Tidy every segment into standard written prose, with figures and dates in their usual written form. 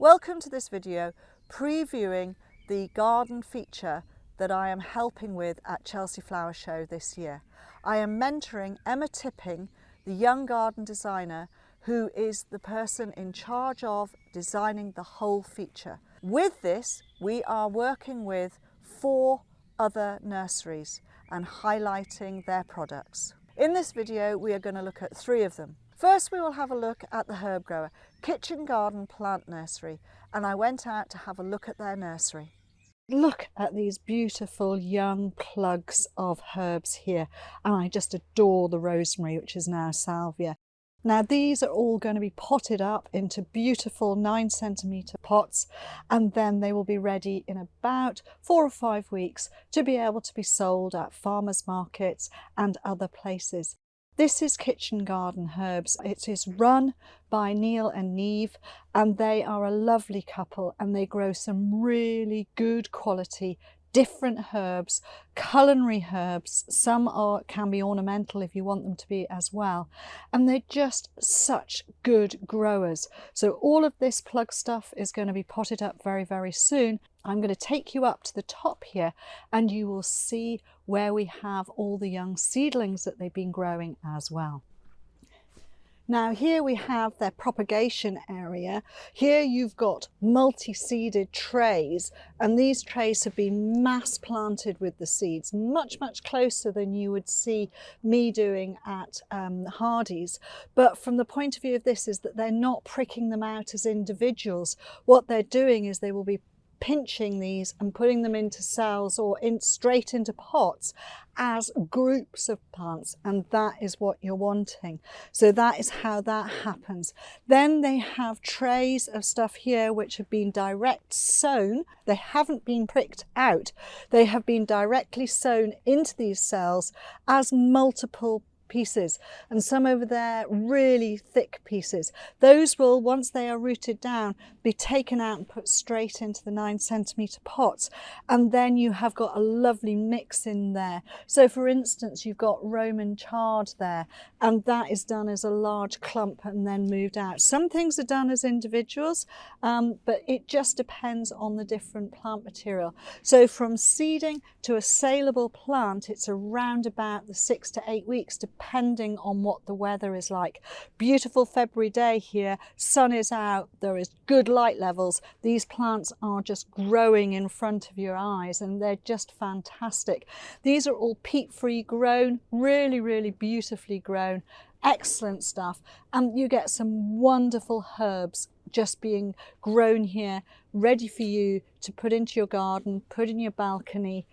Welcome to this video previewing the garden feature that I am helping with at Chelsea Flower Show this year. I am mentoring Emma Tipping, the young garden designer who is the person in charge of designing the whole feature. With this, we are working with 4 other nurseries and highlighting their products. In this video, we are going to look at 3 of them. First, we will have a look at the herb grower, Kitchen Garden Plant Nursery, and I went out to have a look at their nursery. Look at these beautiful young plugs of herbs here, and I just adore the rosemary, which is now salvia. Now these are all going to be potted up into beautiful 9cm pots, and then they will be ready in about 4 or 5 weeks to be able to be sold at farmers markets and other places. This is Kitchen Garden Herbs. It is run by Neil and Neve, and they are a lovely couple, and they grow some really good quality different herbs, culinary herbs. Some can be ornamental if you want them to be as well, and they're just such good growers. So all of this plug stuff is going to be potted up very soon. I'm going to take you up to the top here and you will see where we have all the young seedlings that they've been growing as well. Now here we have their propagation area. Here you've got multi-seeded trays, and these trays have been mass planted with the seeds, much closer than you would see me doing at Hardy's. But from the point of view of this is that they're not pricking them out as individuals. What they're doing is they will be pinching these and putting them into cells or straight into pots as groups of plants, and that is what you're wanting. So that is how that happens. Then they have trays of stuff here which have been direct sown. They haven't been pricked out. They have been directly sown into these cells as multiple pieces, and some over there really thick pieces. Those will, once they are rooted down, be taken out and put straight into the 9cm pots, and then you have got a lovely mix in there. So for instance, you've got Roman chard there, and that is done as a large clump and then moved out. Some things are done as individuals, but it just depends on the different plant material. So from seeding to a saleable plant, it's around about the 6 to 8 weeks, depending on what the weather is like. Beautiful February day here, sun is out, there is good light levels. These plants are just growing in front of your eyes, and they're just fantastic. These are all peat-free grown, really beautifully grown, excellent stuff, and you get some wonderful herbs just being grown here, ready for you to put into your garden, put in your balcony,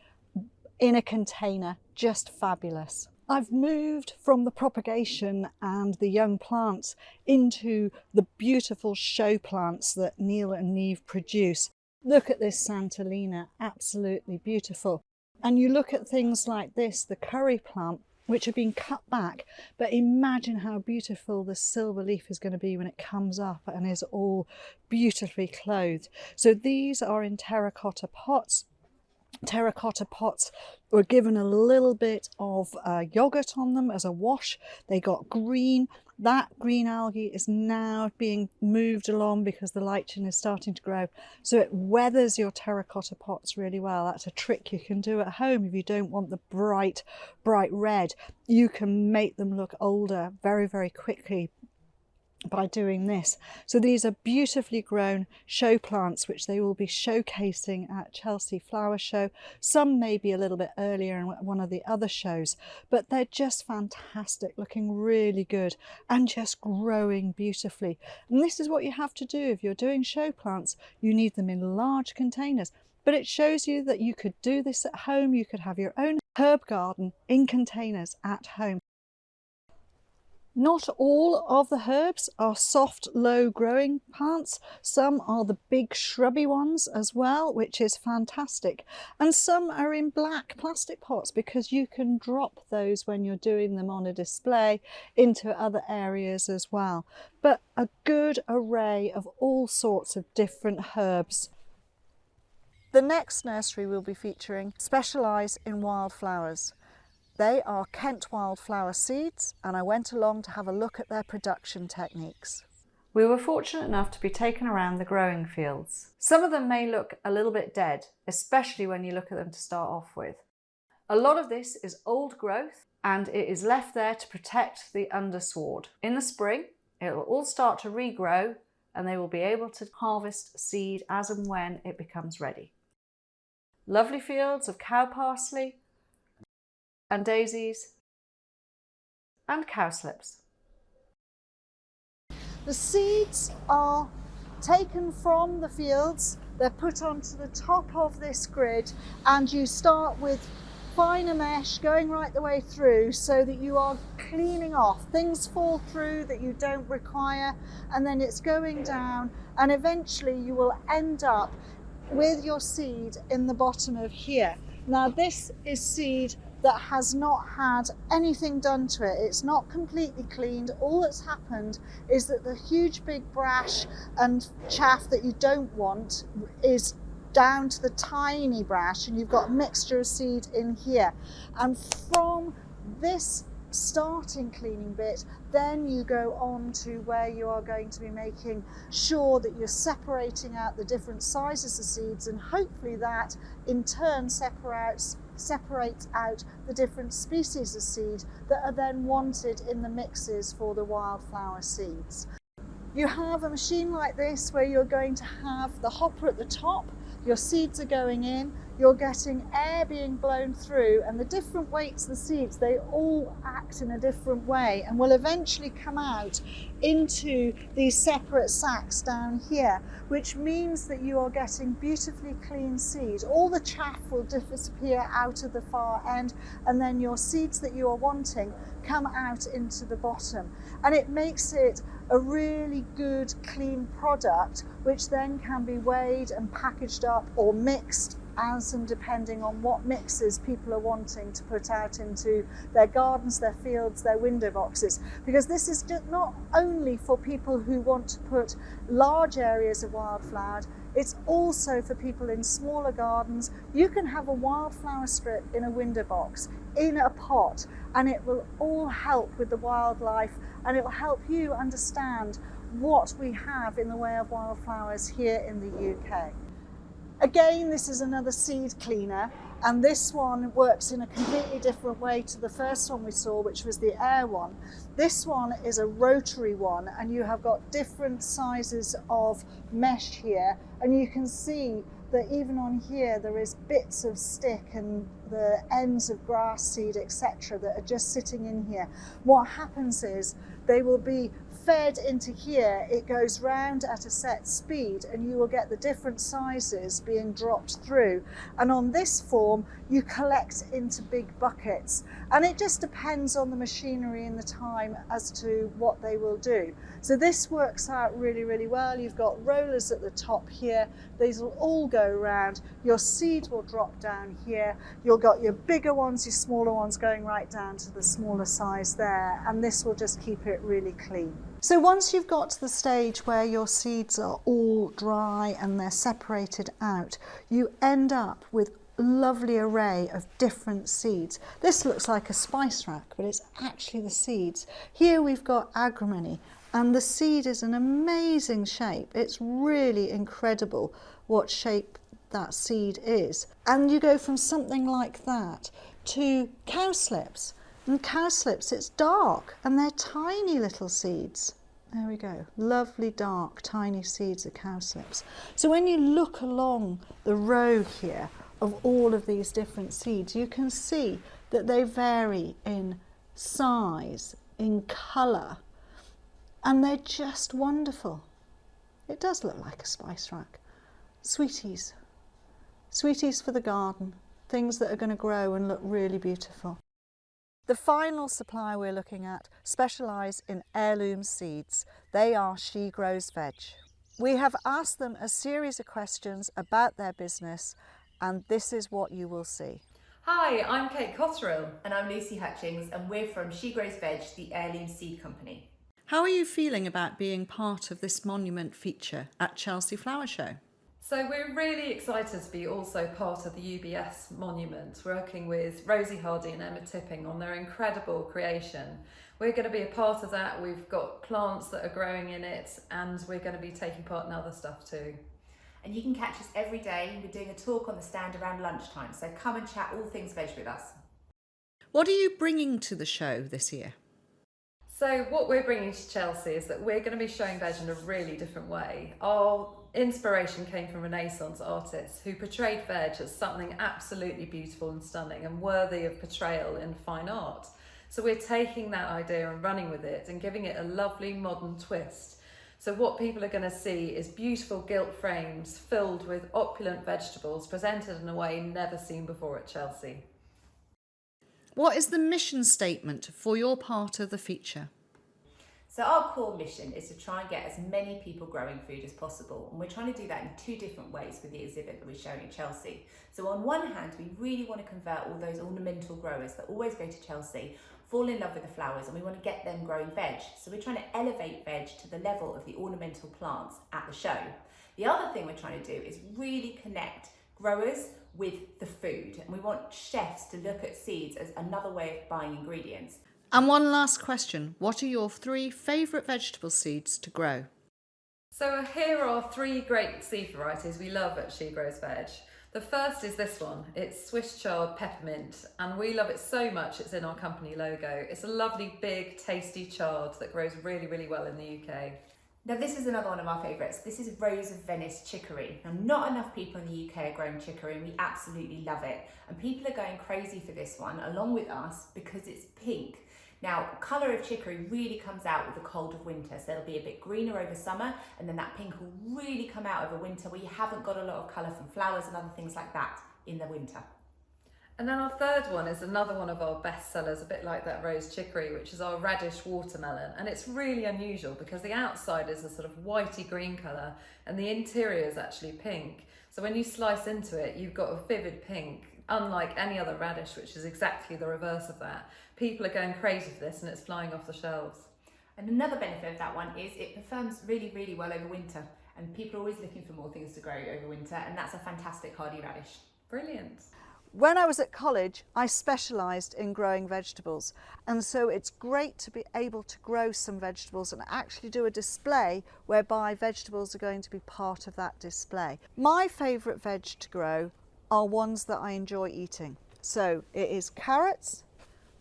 in a container. Just fabulous. I've moved from the propagation and the young plants into the beautiful show plants that Neil and Neve produce. Look at this Santolina, absolutely beautiful. And you look at things like this, the curry plant, which have been cut back, but imagine how beautiful the silver leaf is going to be when it comes up and is all beautifully clothed. So these are in terracotta pots. Terracotta pots were given a little bit of yogurt on them as a wash. They got green. That green algae is now being moved along because the lichen is starting to grow, so it weathers your terracotta pots really well. That's a trick you can do at home if you don't want the bright red. You can make them look older very quickly by doing this. So these are beautifully grown show plants which they will be showcasing at Chelsea Flower Show. Some may be a little bit earlier in one of the other shows, but they're just fantastic, looking really good and just growing beautifully. And this is what you have to do if you're doing show plants. You need them in large containers, but it shows you that you could do this at home. You could have your own herb garden in containers at home. Not all of the herbs are soft, low growing plants. Some are the big shrubby ones as well, which is fantastic. And some are in black plastic pots because you can drop those when you're doing them on a display into other areas as well. But a good array of all sorts of different herbs. The next nursery we'll be featuring specialise in wildflowers. They are Kent wildflower seeds, and I went along to have a look at their production techniques. We were fortunate enough to be taken around the growing fields. Some of them may look a little bit dead, especially when you look at them to start off with. A lot of this is old growth and it is left there to protect the undersward. In the spring, it will all start to regrow and they will be able to harvest seed as and when it becomes ready. Lovely fields of cow parsley and daisies and cowslips. The seeds are taken from the fields, they're put onto the top of this grid, and you start with finer mesh going right the way through so that you are cleaning off. Things fall through that you don't require, and then it's going down, and eventually you will end up with your seed in the bottom of here. Now this is seed that has not had anything done to it. It's not completely cleaned. All that's happened is that the huge big brash and chaff that you don't want is down to the tiny brash, and you've got a mixture of seed in here. And from this starting cleaning bit, then you go on to where you are going to be making sure that you're separating out the different sizes of seeds, and hopefully that in turn separates out the different species of seed that are then wanted in the mixes for the wildflower seeds. You have a machine like this where you're going to have the hopper at the top, your seeds are going in, you're getting air being blown through, and the different weights of the seeds, they all act in a different way and will eventually come out into these separate sacks down here, which means that you are getting beautifully clean seed. All the chaff will disappear out of the far end, and then your seeds that you are wanting come out into the bottom. And it makes it a really good, clean product, which then can be weighed and packaged up or mixed as and depending on what mixes people are wanting to put out into their gardens, their fields, their window boxes. Because this is just not only for people who want to put large areas of wildflower, it's also for people in smaller gardens. You can have a wildflower strip in a window box, in a pot, and it will all help with the wildlife, and it will help you understand what we have in the way of wildflowers here in the UK. Again, this is another seed cleaner, and this one works in a completely different way to the first one we saw, which was the air one. This one is a rotary one, and you have got different sizes of mesh here, and you can see that even on here there is bits of stick and the ends of grass seed, etc., that are just sitting in here. What happens is they will be fed into here, it goes round at a set speed, and you will get the different sizes being dropped through. And on this form, you collect into big buckets. And it just depends on the machinery and the time as to what they will do. So this works out really, really well. You've got rollers at the top here. These will all go around. Your seed will drop down here. You've got your bigger ones, your smaller ones going right down to the smaller size there. And this will just keep it really clean. So once you've got to the stage where your seeds are all dry and they're separated out, you end up with a lovely array of different seeds. This looks like a spice rack, but it's actually the seeds. Here we've got agrimony, and the seed is an amazing shape. It's really incredible what shape that seed is. And you go from something like that to cowslips. And cowslips, it's dark and they're tiny little seeds. There we go, lovely dark tiny seeds of cowslips. So when you look along the row here of all of these different seeds, you can see that they vary in size, in colour, and they're just wonderful. It does look like a spice rack. Sweeties. Sweeties for the garden, things that are going to grow and look really beautiful. The final supplier we're looking at specialise in heirloom seeds. They are Gr Veg. We have asked them a series of questions about their business, and this is what you will see. Hi, I'm Kate Cotterill. And I'm Lucy Hutchings, and we're from Gr Veg, the heirloom seed company. How are you feeling about being part of this monument feature at Chelsea Flower Show? So we're really excited to be also part of the UBS monument, working with Rosie Hardy and Emma Tipping on their incredible creation. We're going to be a part of that. We've got plants that are growing in it, and we're going to be taking part in other stuff too. And you can catch us every day. We're doing a talk on the stand around lunchtime, so come and chat all things veg with us. What are you bringing to the show this year? So what we're bringing to Chelsea is that we're going to be showing veg in a really different way. Our inspiration came from Renaissance artists who portrayed veg as something absolutely beautiful and stunning and worthy of portrayal in fine art. So we're taking that idea and running with it and giving it a lovely modern twist. So what people are going to see is beautiful gilt frames filled with opulent vegetables presented in a way never seen before at Chelsea. What is the mission statement for your part of the feature? So our core mission is to try and get as many people growing food as possible, and we're trying to do that in two different ways with the exhibit that we're showing at Chelsea. So on one hand, we really want to convert all those ornamental growers that always go to Chelsea, fall in love with the flowers, and we want to get them growing veg. So we're trying to elevate veg to the level of the ornamental plants at the show. The other thing we're trying to do is really connect growers with the food, and we want chefs to look at seeds as another way of buying ingredients. And one last question. What are your 3 favourite vegetable seeds to grow? So here are 3 great seed varieties we love at Gr Veg. The first is this one. It's Swiss chard peppermint, and we love it so much it's in our company logo. It's a lovely big tasty chard that grows really, really well in the UK. Now this is another one of our favourites. This is Rose of Venice chicory. Now not enough people in the UK are growing chicory, and we absolutely love it. And people are going crazy for this one along with us because it's pink. Now, colour of chicory really comes out with the cold of winter, so it'll be a bit greener over summer, and then that pink will really come out over winter where you haven't got a lot of colour from flowers and other things like that in the winter. And then our third one is another one of our best sellers, a bit like that rose chicory, which is our radish watermelon. And it's really unusual because the outside is a sort of whitey green colour and the interior is actually pink. So when you slice into it, you've got a vivid pink, unlike any other radish, which is exactly the reverse of that. People are going crazy for this and it's flying off the shelves. And another benefit of that one is it performs really, really well over winter, and people are always looking for more things to grow over winter, and that's a fantastic hardy radish. Brilliant. When I was at college, I specialised in growing vegetables, and so it's great to be able to grow some vegetables and actually do a display whereby vegetables are going to be part of that display. My favourite veg to grow are ones that I enjoy eating. So it is carrots,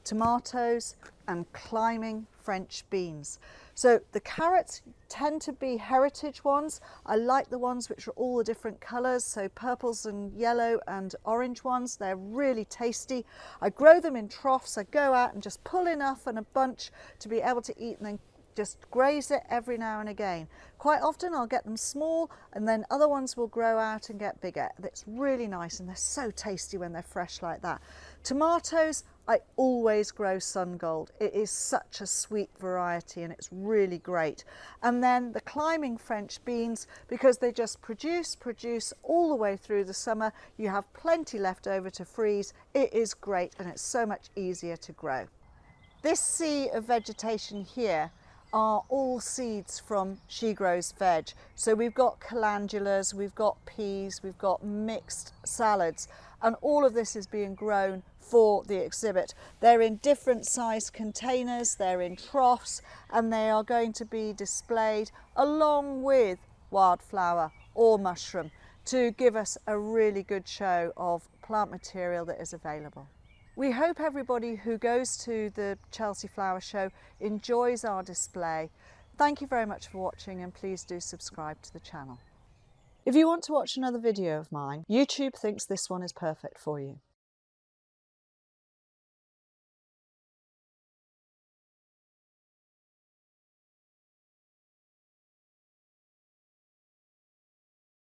tomatoes and climbing French beans. So the carrots tend to be heritage ones. I like the ones which are all the different colours, so purples and yellow and orange ones. They're really tasty. I grow them in troughs. I go out and just pull enough and a bunch to be able to eat and then just graze it every now and again. Quite often I'll get them small and then other ones will grow out and get bigger. It's really nice and they're so tasty when they're fresh like that. Tomatoes, I always grow sun gold. It is such a sweet variety and it's really great. And then the climbing French beans, because they just produce all the way through the summer. You have plenty left over to freeze. It is great and it's so much easier to grow. This sea of vegetation here are all seeds from She Grows Veg. So we've got calendulas, we've got peas, we've got mixed salads, and all of this is being grown for the exhibit. They're in different size containers, they're in troughs, and they are going to be displayed along with wildflower or mushroom to give us a really good show of plant material that is available. We hope everybody who goes to the Chelsea Flower Show enjoys our display. Thank you very much for watching and please do subscribe to the channel. If you want to watch another video of mine, YouTube thinks this one is perfect for you.